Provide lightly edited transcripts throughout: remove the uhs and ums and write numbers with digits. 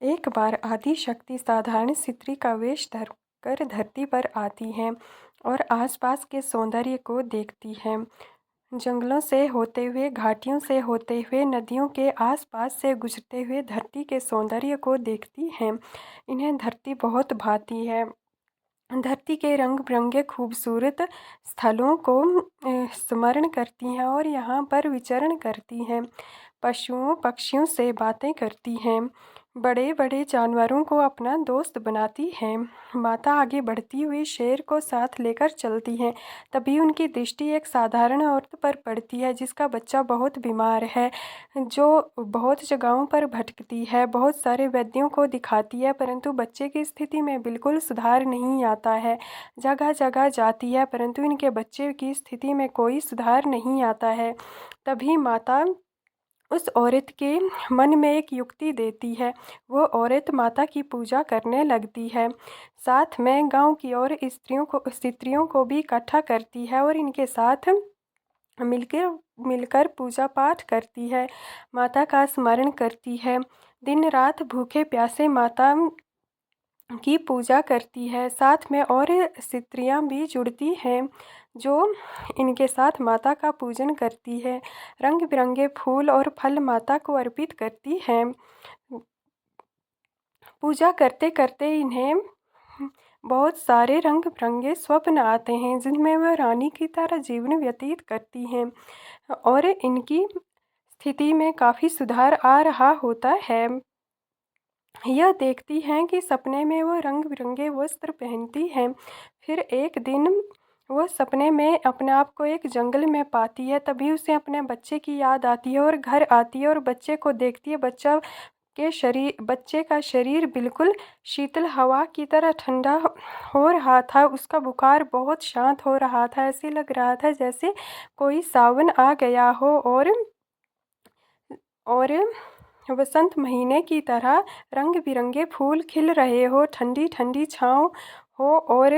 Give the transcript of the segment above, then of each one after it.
एक बार आदि शक्ति साधारण स्त्री का वेश धरकर धरती पर आती है और आसपास के सौंदर्य को देखती है। जंगलों से होते हुए, घाटियों से होते हुए, नदियों के आसपास से गुजरते हुए धरती के सौंदर्य को देखती हैं। इन्हें धरती बहुत भाती है। धरती के रंग बिरंगे खूबसूरत स्थलों को स्मरण करती हैं और यहाँ पर विचरण करती हैं। पशुओं पक्षियों से बातें करती हैं। बड़े बड़े जानवरों को अपना दोस्त बनाती हैं। माता आगे बढ़ती हुई शेर को साथ लेकर चलती हैं। तभी उनकी दृष्टि एक साधारण औरत पर पड़ती है जिसका बच्चा बहुत बीमार है, जो बहुत जगहों पर भटकती है, बहुत सारे वैद्यों को दिखाती है, परंतु बच्चे की स्थिति में बिल्कुल सुधार नहीं आता है। जगह जगह जाती है परंतु इनके बच्चे की स्थिति में कोई सुधार नहीं आता है। तभी माता उस औरत के मन में एक युक्ति देती है। वो औरत माता की पूजा करने लगती है। साथ में गांव की और स्त्रियों को भी इकट्ठा करती है और इनके साथ मिलकर मिलकर पूजा पाठ करती है, माता का स्मरण करती है। दिन रात भूखे प्यासे माता की पूजा करती है। साथ में और स्त्रियां भी जुड़ती हैं जो इनके साथ माता का पूजन करती है। रंग बिरंगे फूल और फल माता को अर्पित करती हैं। पूजा करते करते इन्हें बहुत सारे रंग बिरंगे स्वप्न आते हैं जिनमें वह रानी की तरह जीवन व्यतीत करती हैं और इनकी स्थिति में काफ़ी सुधार आ रहा होता है। यह देखती हैं कि सपने में वह रंग बिरंगे वस्त्र पहनती हैं। फिर एक दिन वह सपने में अपने आप को एक जंगल में पाती है। तभी उसे अपने बच्चे की याद आती है और घर आती है और बच्चे को देखती है। बच्चे का शरीर बिल्कुल शीतल हवा की तरह ठंडा हो रहा था। उसका बुखार बहुत शांत हो रहा था। ऐसे लग रहा था जैसे कोई सावन आ गया हो और वसंत महीने की तरह रंग बिरंगे फूल खिल रहे हो, ठंडी ठंडी छाँव हो और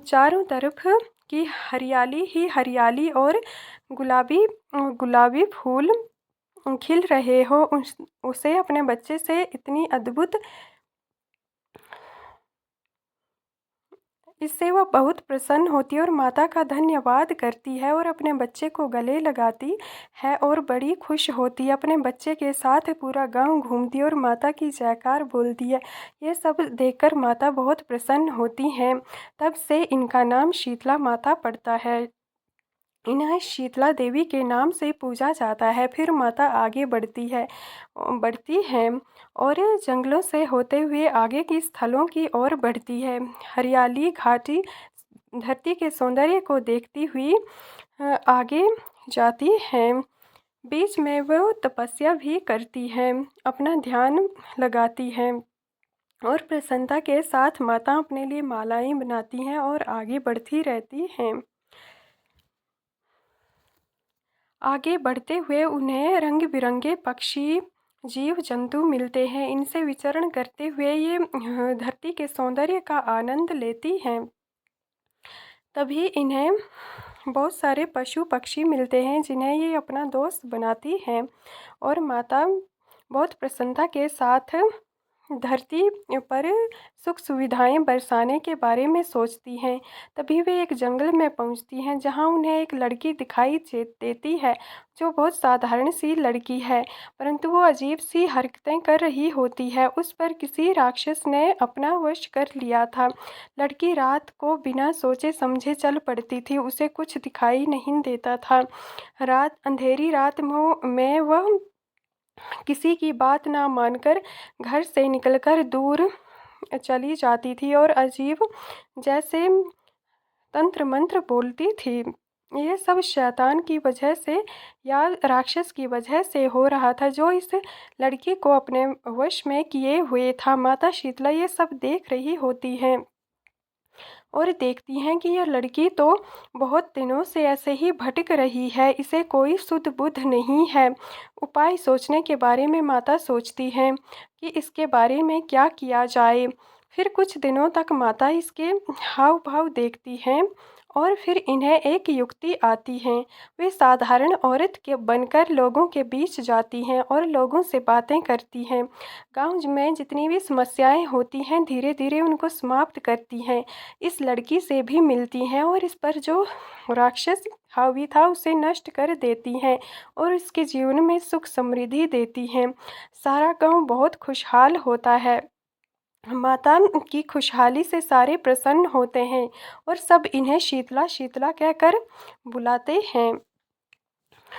चारों तरफ की हरियाली ही हरियाली और गुलाबी गुलाबी फूल खिल रहे हो। उसे अपने बच्चे से इतनी अद्भुत इससे वह बहुत प्रसन्न होती है और माता का धन्यवाद करती है और अपने बच्चे को गले लगाती है और बड़ी खुश होती है। अपने बच्चे के साथ पूरा गांव घूमती है और माता की जयकार बोलती है। ये सब देखकर माता बहुत प्रसन्न होती हैं। तब से इनका नाम शीतला माता पड़ता है। इन्हें शीतला देवी के नाम से पूजा जाता है। फिर माता आगे बढ़ती है और जंगलों से होते हुए आगे की स्थलों की ओर बढ़ती है। हरियाली घाटी धरती के सौंदर्य को देखती हुई आगे जाती है। बीच में वह तपस्या भी करती है, अपना ध्यान लगाती है और प्रसन्नता के साथ माता अपने लिए मालाएं बनाती हैं और आगे बढ़ती रहती हैं। आगे बढ़ते हुए उन्हें रंग बिरंगे पक्षी जीव जंतु मिलते हैं। इनसे विचरण करते हुए ये धरती के सौंदर्य का आनंद लेती हैं। तभी इन्हें बहुत सारे पशु पक्षी मिलते हैं जिन्हें ये अपना दोस्त बनाती हैं और माता बहुत प्रसन्नता के साथ धरती पर सुख सुविधाएं बरसाने के बारे में सोचती हैं। तभी वे एक जंगल में पहुंचती हैं जहां उन्हें एक लड़की दिखाई देती है जो बहुत साधारण सी लड़की है, परंतु वो अजीब सी हरकतें कर रही होती है। उस पर किसी राक्षस ने अपना वश कर लिया था। लड़की रात को बिना सोचे समझे चल पड़ती थी, उसे कुछ दिखाई नहीं देता था। अंधेरी रात में वह किसी की बात ना मानकर घर से निकलकर दूर चली जाती थी और अजीब जैसे तंत्र मंत्र बोलती थी। यह सब शैतान की वजह से या राक्षस की वजह से हो रहा था जो इस लड़की को अपने वश में किए हुए था। माता शीतला ये सब देख रही होती हैं और देखती हैं कि यह लड़की तो बहुत दिनों से ऐसे ही भटक रही है, इसे कोई सुध बुध नहीं है। उपाय सोचने के बारे में माता सोचती हैं कि इसके बारे में क्या किया जाए। फिर कुछ दिनों तक माता इसके हाव भाव देखती हैं और फिर इन्हें एक युक्ति आती है। वे साधारण औरत के बनकर लोगों के बीच जाती हैं और लोगों से बातें करती हैं। गाँव में जितनी भी समस्याएं होती हैं धीरे धीरे उनको समाप्त करती हैं। इस लड़की से भी मिलती हैं और इस पर जो राक्षस हावी था उसे नष्ट कर देती हैं और इसके जीवन में सुख समृद्धि देती हैं। सारा गाँव बहुत खुशहाल होता है। माता की खुशहाली से सारे प्रसन्न होते हैं और सब इन्हें शीतला शीतला कहकर बुलाते हैं।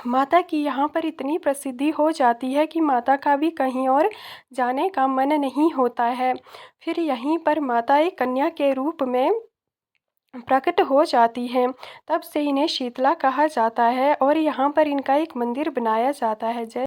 माता की यहाँ पर इतनी प्रसिद्धि हो जाती है कि माता का भी कहीं और जाने का मन नहीं होता है। फिर यहीं पर माता एक कन्या के रूप में प्रकट हो जाती हैं। तब से इन्हें शीतला कहा जाता है और यहाँ पर इनका एक मंदिर बनाया जाता है। जय